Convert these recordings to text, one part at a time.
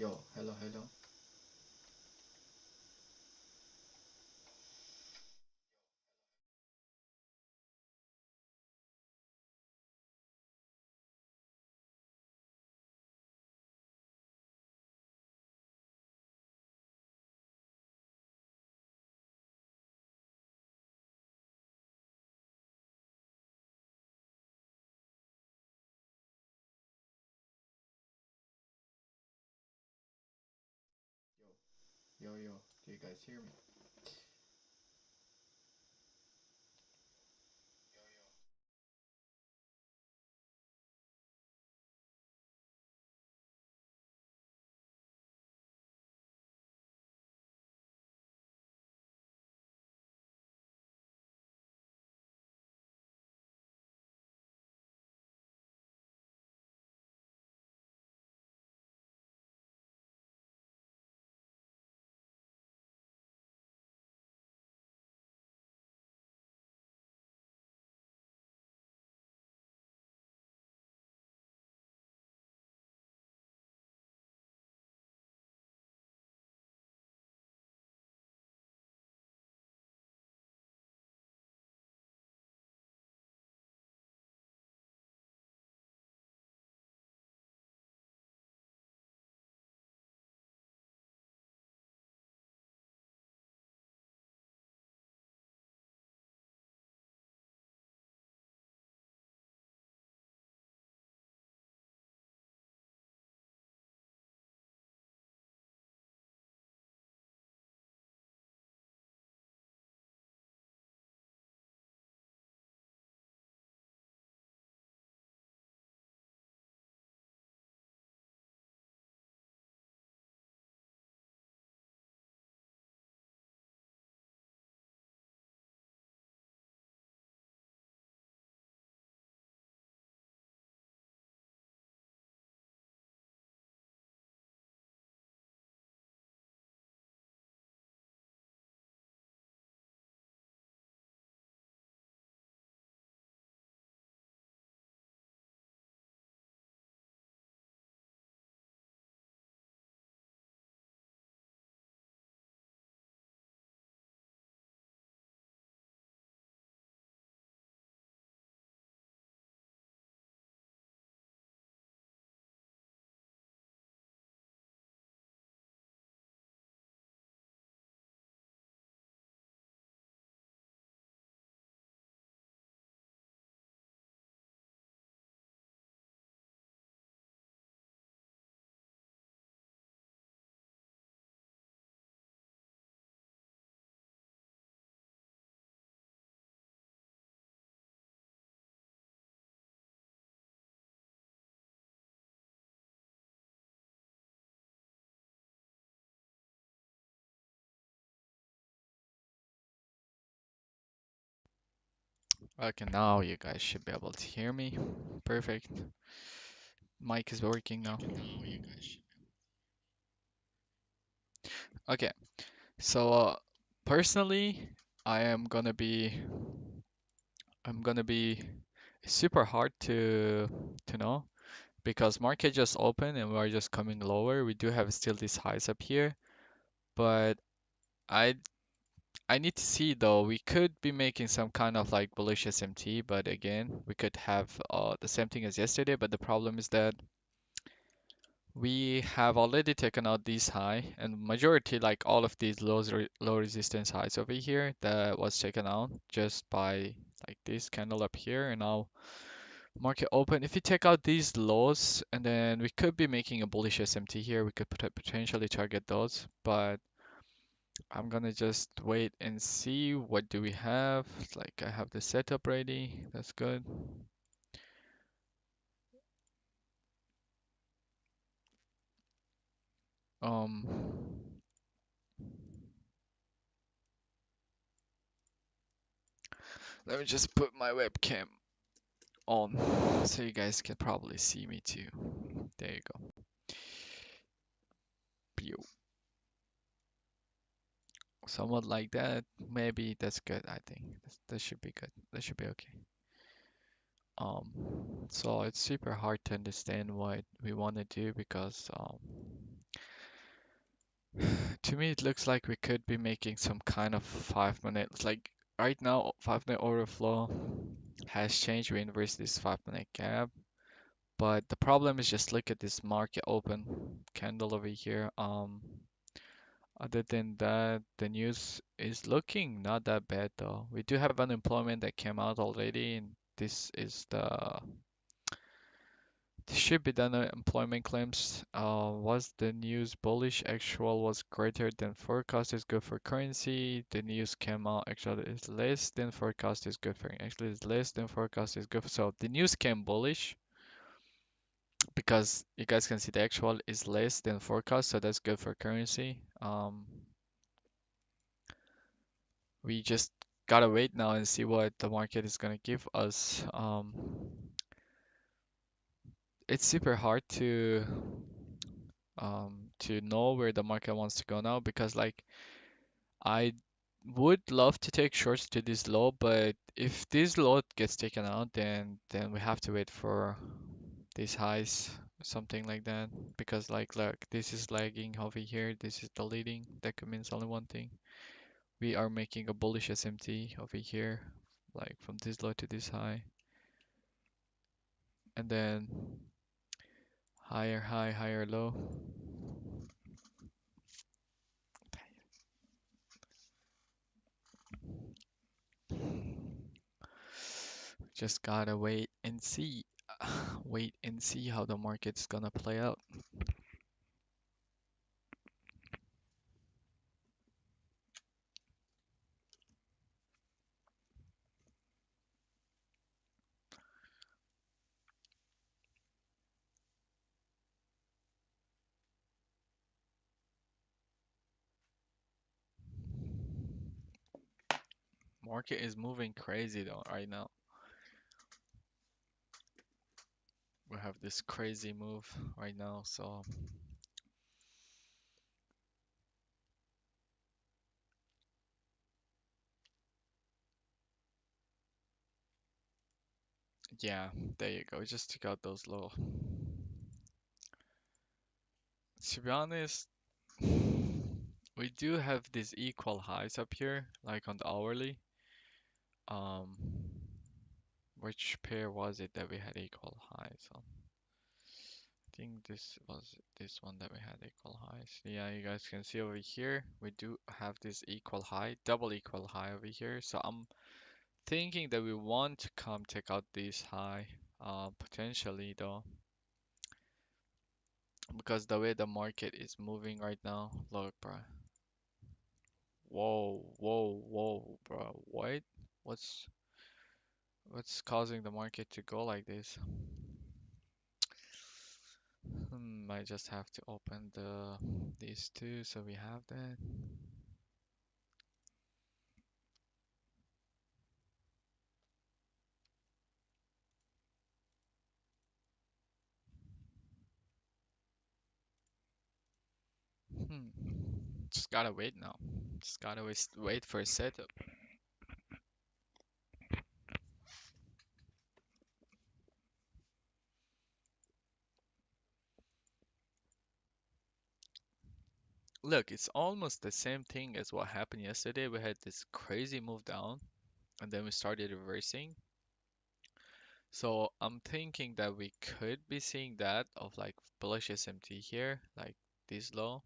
Yo, hello, hello. Yo, yo, do you guys hear me? Okay, now you guys should be able to hear me. Perfect. Mic is working now. Okay, so personally, I am gonna be I'm gonna be super hard to know because market just opened and we're just coming lower. We do have still these highs up here, but I I need to see though. We could be making some kind of like bullish SMT, but again, we could have the same thing as yesterday. But the problem is that we have already taken out these high and majority like all of these low resistance highs over here that was taken out just by like this candle up here and now market open. If you take out these lows and then we could be making a bullish SMT here, we could potentially target those, but I'm gonna just wait and see what do we have. Like I have the setup ready. That's good. Um, Let me just put my webcam on so you guys can probably see me too. There you go. Pew. Somewhat like that. Maybe that's good, I think. That should be good. That should be okay. So it's super hard to understand what we want to do because To me, it looks like we could be making some kind of 5 minutes. Like right now, 5 minute order flow has changed. We inverse this 5 minute gap. But the problem is just look at this market open candle over here. Other than that, the news is looking not that bad though. We do have unemployment that came out already, and this should be the unemployment claims. Was the news bullish? Actual was greater than forecast is good for currency. The news came out actually is less than forecast is good for actually is less than forecast is good. So the news came bullish because you guys can see the actual is less than forecast, so that's good for currency. We just gotta wait now and see what the market is gonna give us. It's super hard to know where the market wants to go now because like I would love to take shorts to this low, but if this low gets taken out, then we have to wait for these highs, something like that. Because like look, this is lagging over here, this is the leading. That could mean only one thing. We are making a bullish SMT over here, like from this low to this high, and then higher high, higher low. Just gotta wait and see. Wait and see how the market's gonna play out. Market is moving crazy though right now. We have this crazy move right now, so yeah, there you go. Just took out those low. To be honest, we do have these equal highs up here, like on the hourly. Um, which pair was it that we had equal highs on? I think this was this one that we had equal highs. Yeah, you guys can see over here, we do have this equal high, double equal high over here. So I'm thinking that we want to come take out this high, potentially though, because the way the market is moving right now, look, bro. Whoa, whoa, whoa, bro. What? What's what's causing the market to go like this? I just have to open these two so we have that. Hmm. Just gotta wait now. Just gotta wait for a setup. Look, it's almost the same thing as what happened yesterday. We had this crazy move down and then we started reversing. So I'm thinking that we could be seeing that of like bullish SMT here, like this low,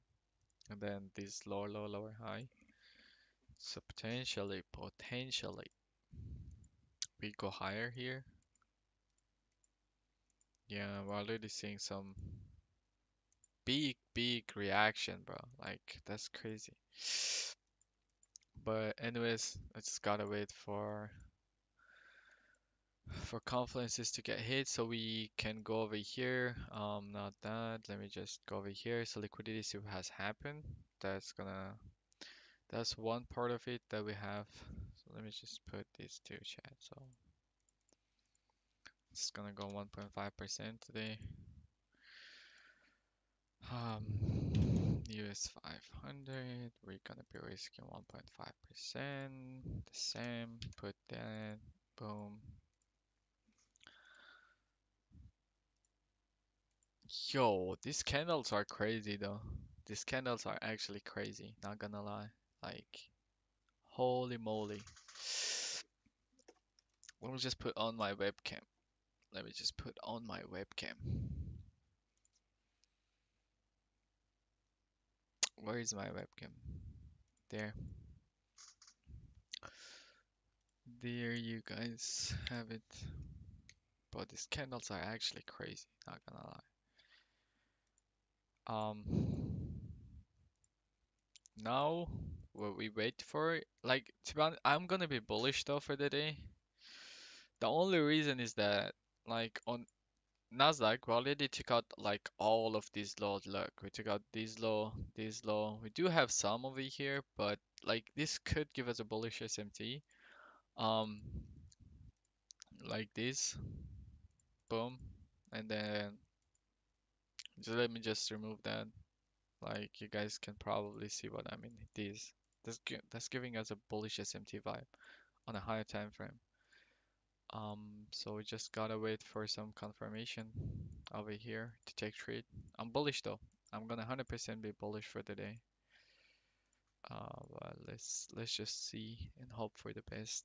and then this lower low, lower high. So potentially we go higher here. Yeah, we're already seeing some big reaction, bro. Like that's crazy. But anyways, I just gotta wait for confluences to get hit so we can go over here. Not that. Let me just go over here. So liquidity see what has happened. That's one part of it that we have. So let me just put these two chat. So it's gonna go 1.5% today. US 500, we're gonna be risking 1.5%. The same, put that, boom. Yo, these candles are crazy though. these candles are actually crazy, not gonna lie. Like, holy moly. Let me just put on my webcam. Let me just put on my webcam. Where is my webcam? There. There you guys have it. But these candles are actually crazy, not gonna lie. Now what we wait for, like, to be honest, I'm gonna be bullish though for the day. The only reason is that, like, on Nasdaq, we already took out like all of these lows. Look, we took out these low, these low. We do have some over here, but like this could give us a bullish SMT. Um, like this, boom, and then just let me just remove that. Like you guys can probably see what I mean. This, that's giving us a bullish SMT vibe on a higher time frame. So we just gotta wait for some confirmation over here to take trade. I'm bullish though. I'm gonna 100% be bullish for the day. But let's just see and hope for the best.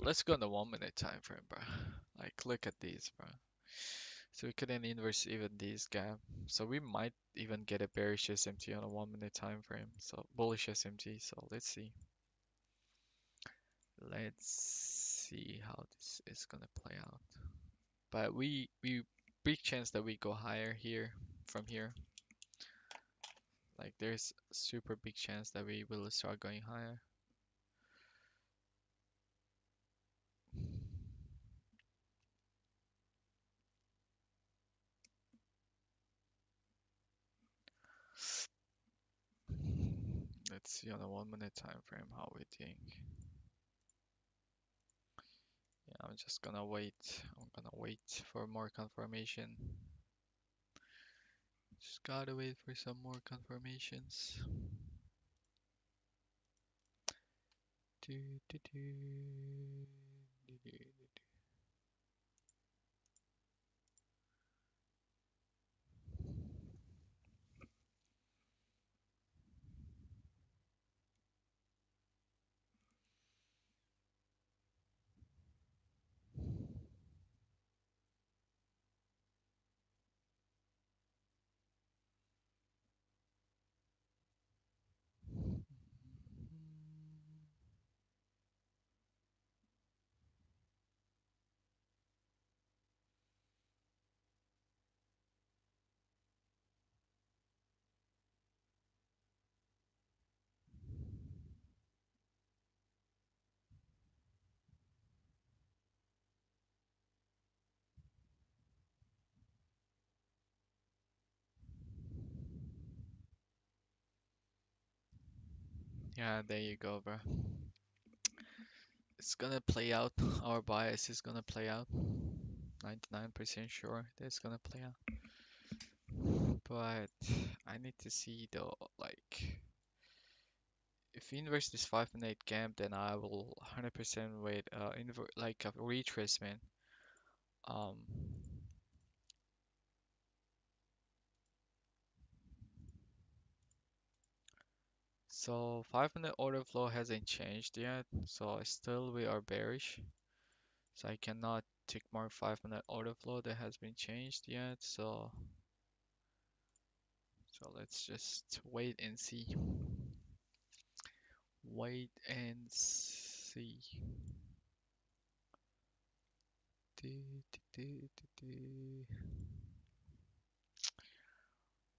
Let's go on the 1 minute time frame, bro. Like look at these, bro. So we couldn't inverse even these gap. So we might even get a bearish SMT on a 1 minute time frame. So bullish SMT. So let's see. Let's see how this is gonna play out. But we big chance that we go higher here from here. Like there's super big chance that we will start going higher. Let's see on a 1 minute time frame how we think. Yeah, I'm just gonna wait. I'm gonna wait for more confirmation. Just gotta wait for some more confirmations. Do, do, do, do, do. Yeah, there you go, bro. It's gonna play out. Our bias is gonna play out. 99% sure that it's gonna play out. But I need to see though, like, if we inverse this 5 and 8 gap, then I will 100% wait, like a retracement. Um, so 5 minute order flow hasn't changed yet, so still we are bearish. So I cannot take more 5 minute order flow that has been changed yet. So let's just wait and see. Wait and see. Do, do, do, do.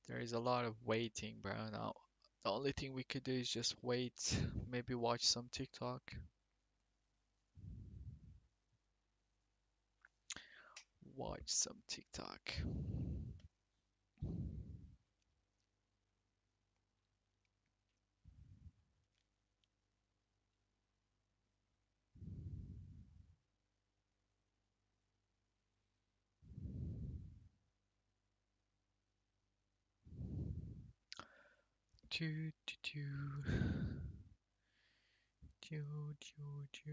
There is a lot of waiting, bro. Now, the only thing we could do is just wait, maybe watch some TikTok. Watch some TikTok. Do, do, do. Do, do, do.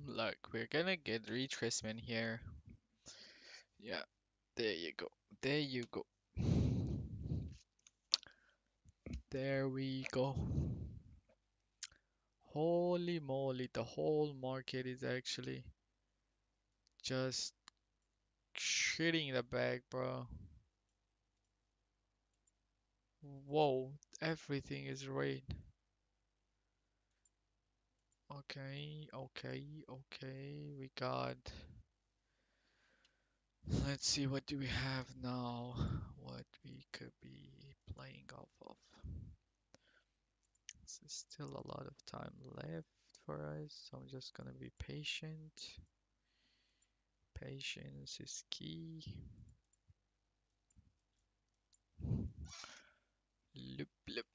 Look, we're gonna get retracement here. Yeah, there you go. There you go. There we go. Holy moly, the whole market is actually just shitting the bag, bro. Whoa, everything is red. Okay, okay, okay. We got. Let's see, what do we have now? What we could be playing off of. There's still a lot of time left for us, so I'm just gonna be patient. Patience is key. Loop, loop.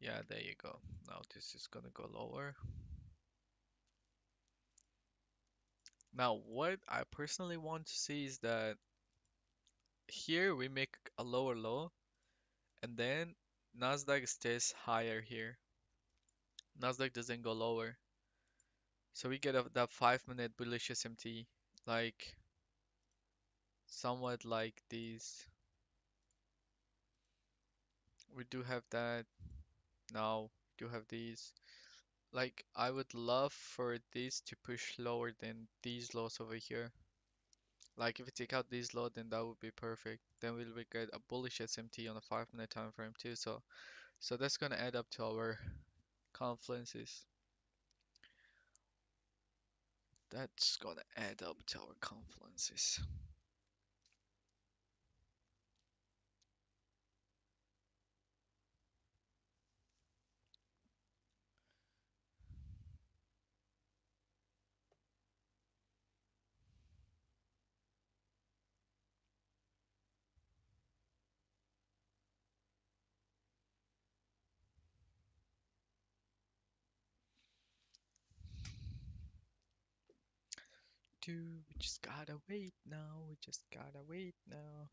Yeah, there you go. Now this is gonna go lower. Now, what I personally want to see is that here we make a lower low, and then Nasdaq stays higher here. Nasdaq doesn't go lower. So we get that 5 minute bullish SMT, like somewhat like these. We do have that. Now we do have these. Like, I would love for these to push lower than these lows over here. Like, if we take out these low, then that would be perfect. Then we'll get a bullish SMT on a 5 minute time frame too. So that's gonna add up to our confluences. That's gonna add up to our confluences. Dude, we just gotta wait now. We just gotta wait now.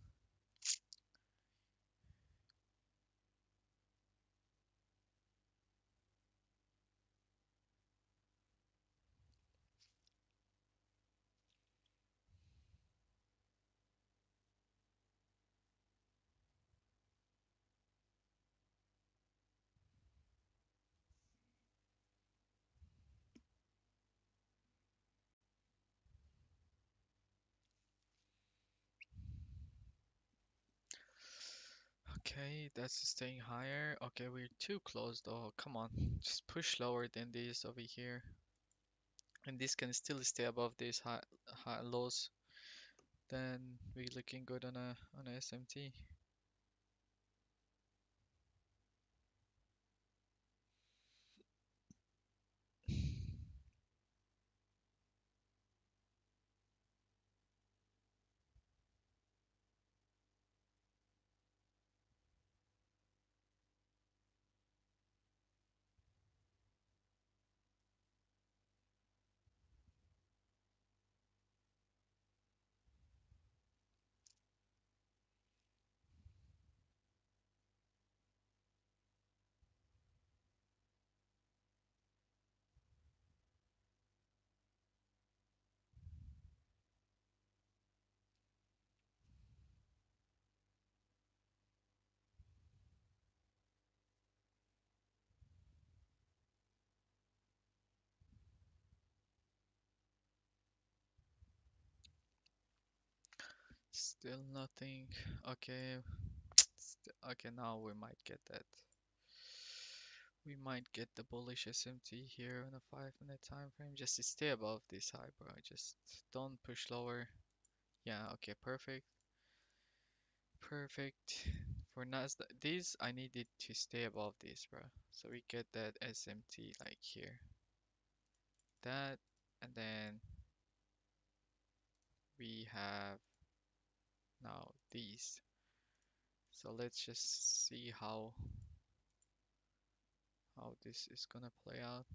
Okay, that's staying higher. Okay, we're too close though. Come on, just push lower than this over here. And this can still stay above these high lows. Then we're looking good on a SMT. Still nothing. Okay. Okay, now we might get that. We might get the bullish SMT here on a 5 minute time frame just to stay above this high, bro. Just don't push lower. Yeah, okay, perfect. Perfect. For Nasdaq, these I needed to stay above this, bro. So we get that SMT like here. That, and then we have now these. So let's just see how this is gonna play out.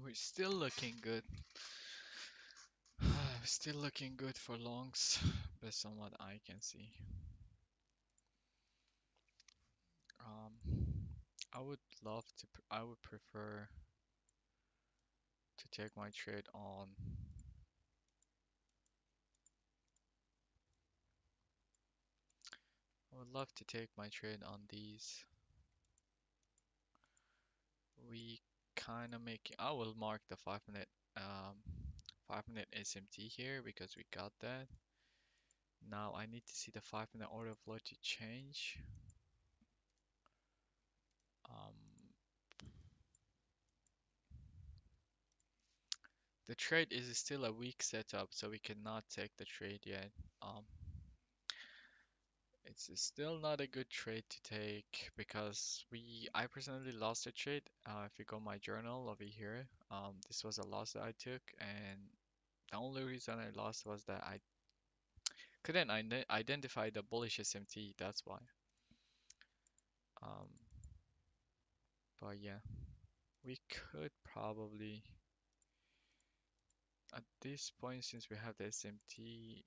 We're still looking good. Still looking good for longs, based on what I can see. Um, I would love to. I would prefer to take my trade on. I would love to take my trade on these. We kind of make. I will mark the 5 minute 5 minute SMT here because we got that. Now I need to see the 5 minute order flow to change. Um, the trade is still a weak setup, so we cannot take the trade yet. Um, it's still not a good trade to take because I personally lost a trade. If you go my journal over here, this was a loss that I took, and the only reason I lost was that I couldn't identify the bullish SMT. That's why. Um, but yeah, we could probably at this point, since we have the SMT,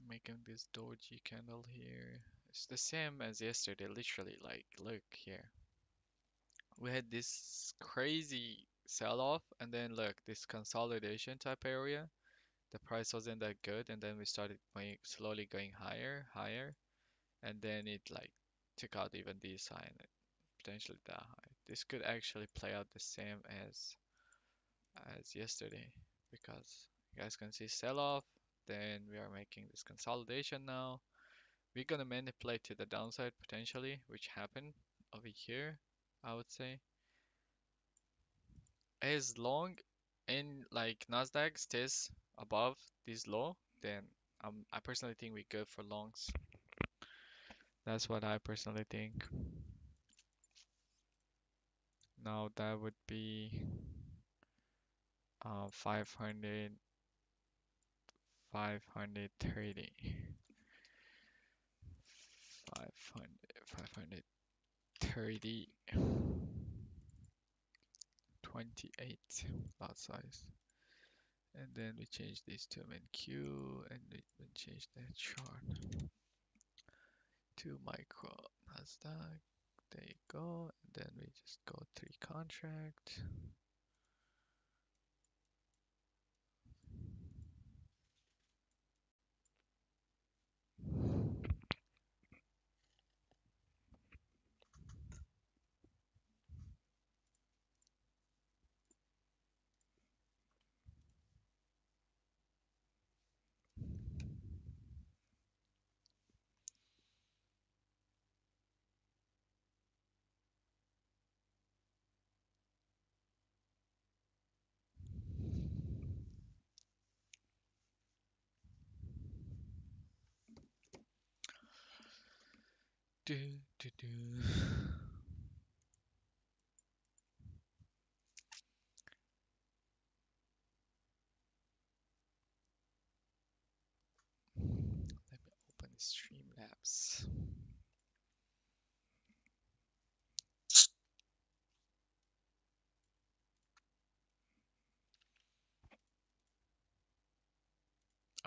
making this doji candle here. It's the same as yesterday, literally. Like, look here. We had this crazy sell-off, and then look, this consolidation type area. The price wasn't that good, and then we started going slowly going higher, higher, and then it like took out even this high and potentially that high. This could actually play out the same as yesterday because you guys can see sell-off, then we are making this consolidation now. We're gonna manipulate to the downside potentially, which happened over here, I would say. As long in like Nasdaq stays above this low, then I personally think we go for longs. That's what I personally think. Now that would be 500, 530, 530, 28 lot size. And then we change this to MNQ and we change the chart to micro Nasdaq. There you go. And then we just go 3 contract. Do, do, do. Labs.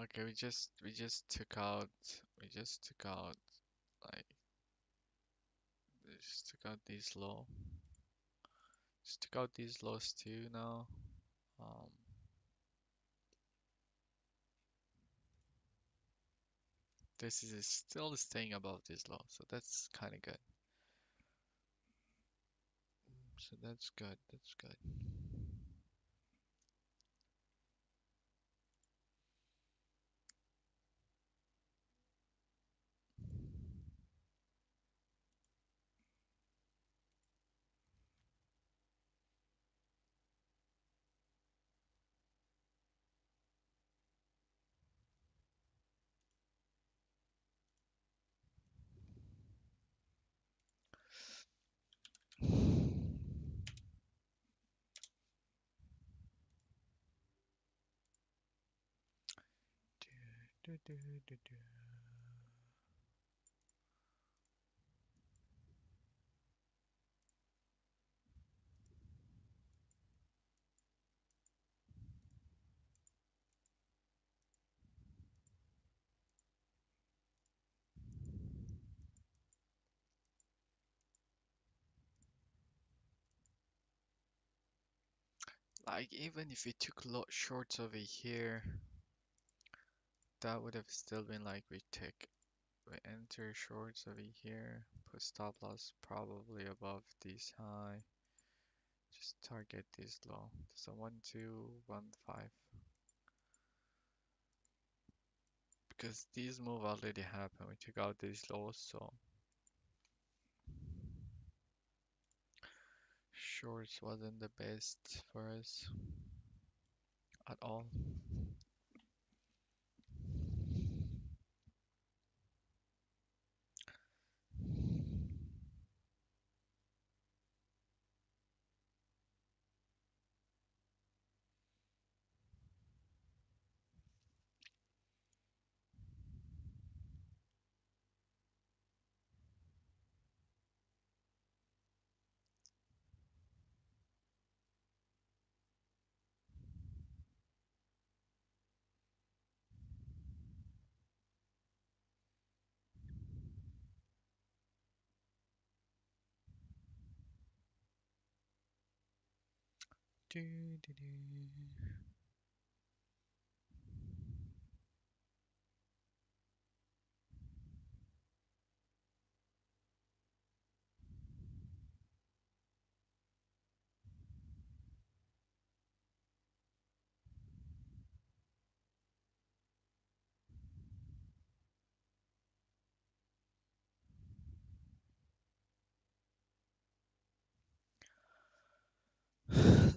Okay, we just took out like we just took out these low. Just took out these lows too now. Um, this is still staying above this low, so that's kind of good. So that's good. That's good. Do, do, do, do. Like even if we took lot shorts over here, that would have still been like we enter shorts over here, put stop loss probably above this high, just target this low. So 1215 because these move already happened. We took out these lows, so shorts wasn't the best for us at all. Do, do, do.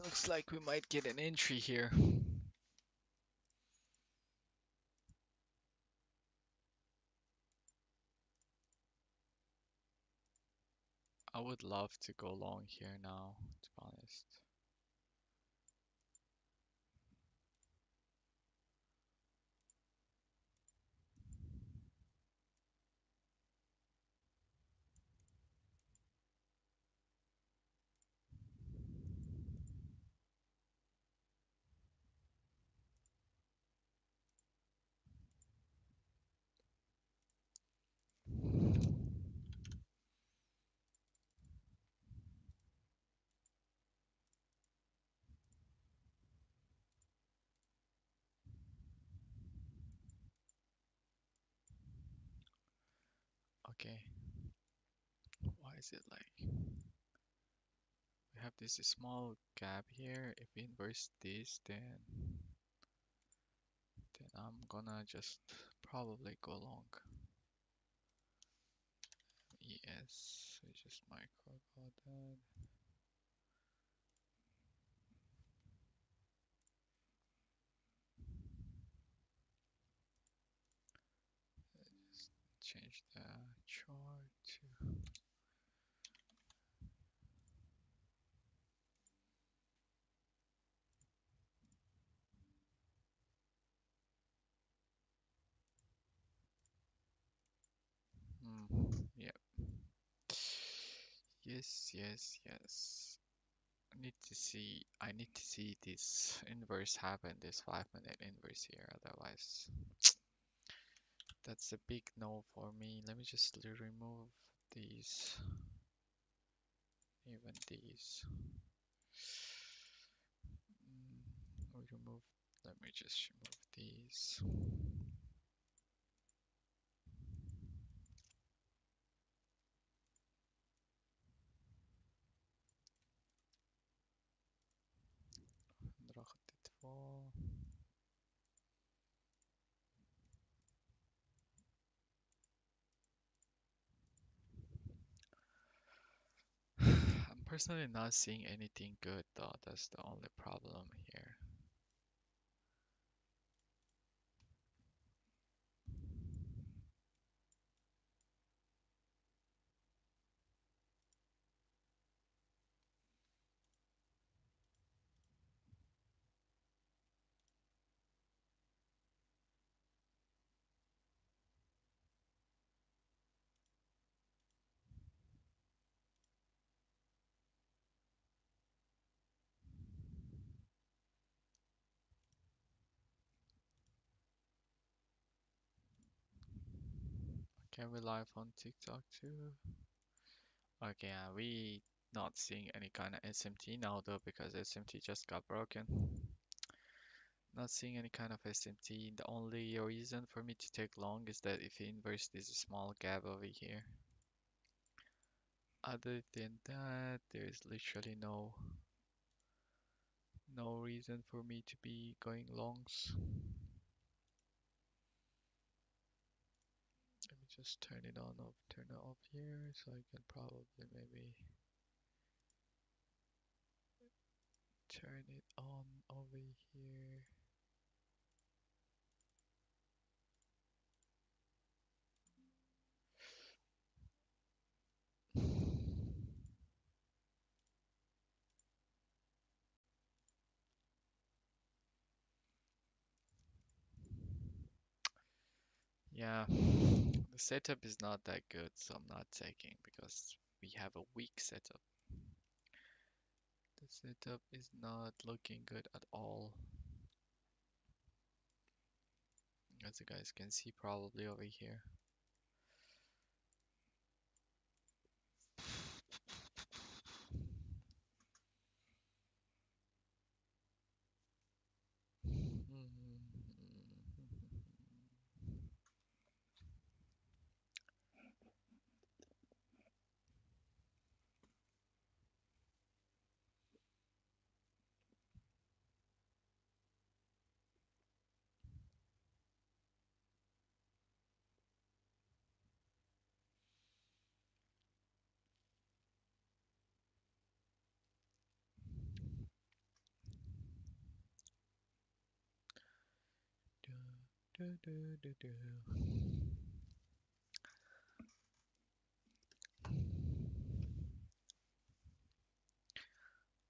Looks like we might get an entry here. I would love to go long here now, to be honest. Okay, why is it like we have this small gap here? If we inverse this, then I'm gonna just probably go long. Yes, we just micro got that. Just change the chart to Yes, yes, yes. I need to see this inverse happen, this 5 minute inverse here, otherwise that's a big no for me. Let me just remove these, even these. We remove, let me just remove these. نراقب الدفاع. I'm personally not seeing anything good though, that's the only problem here. Can we live on TikTok too? Okay, we not seeing any kind of SMT now though because SMT just got broken. Not seeing any kind of SMT. The only reason for me to take long is that if he inverts this small gap over here. Other than that, there's literally no reason for me to be going longs. Let me just turn it on off, turn it off here so I can probably maybe turn it on over here. Yeah, the setup is not that good, so I'm not taking because we have a weak setup. The setup is not looking good at all. As you guys can see probably over here.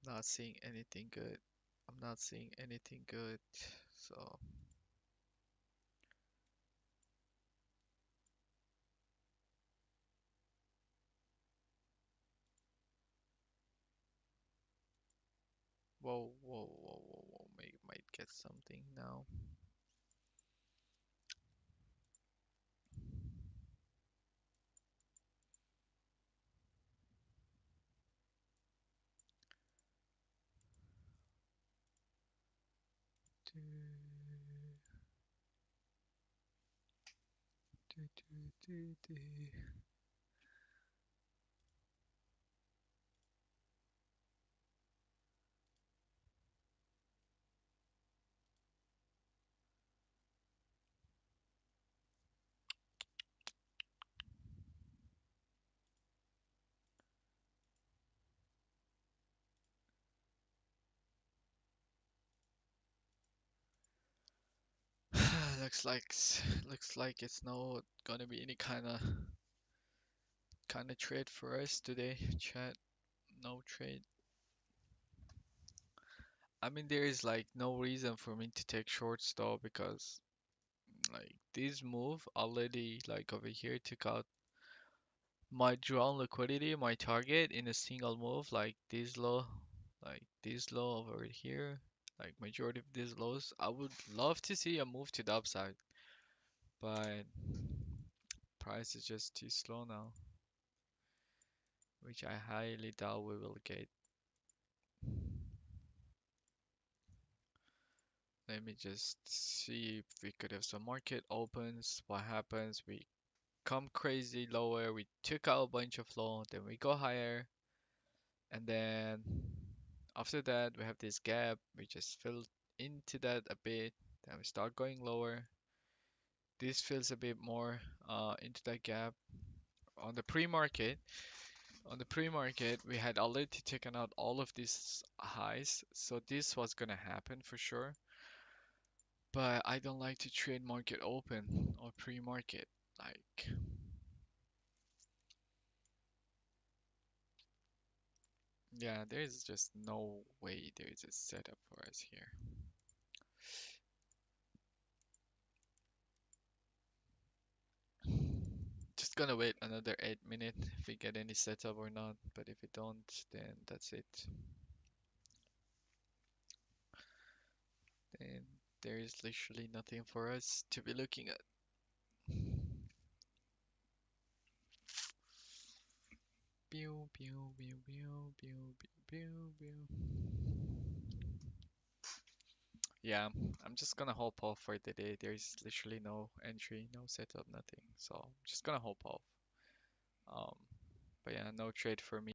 Not seeing anything good. I'm not seeing anything good. So whoa, whoa, whoa, whoa, whoa. Might get something now. Looks like it's not gonna be any kind of trade for us today, chat. No trade. I mean, there is like no reason for me to take shorts though because like this move already like over here took out My drawn liquidity, my target in a single move, like this low over here, like majority of these lows, I would love to see a move to the upside, but price is just too slow now, which I highly doubt we will get. Let me just see if we could have some market opens. What happens? We come crazy lower. We took out a bunch of low, then we go higher, and then after that we have this gap. We just fill into that a bit, then we start going lower. This fills a bit more into that gap. On the pre-market, on the pre-market, we had already taken out all of these highs, so this was gonna happen for sure. But I don't like to trade market open or pre-market. Like, yeah, there is just no way there is a setup for us here. Just gonna wait another 8 minutes if we get any setup or not. But if we don't, then that's it. Then there is literally nothing for us to be looking at. Pew, pew, pew, pew, pew, pew, pew, pew. Yeah, I'm just gonna hold off for the day. There's literally no entry, no setup, nothing. So I'm just gonna hold off. Um, but yeah, no trade for me.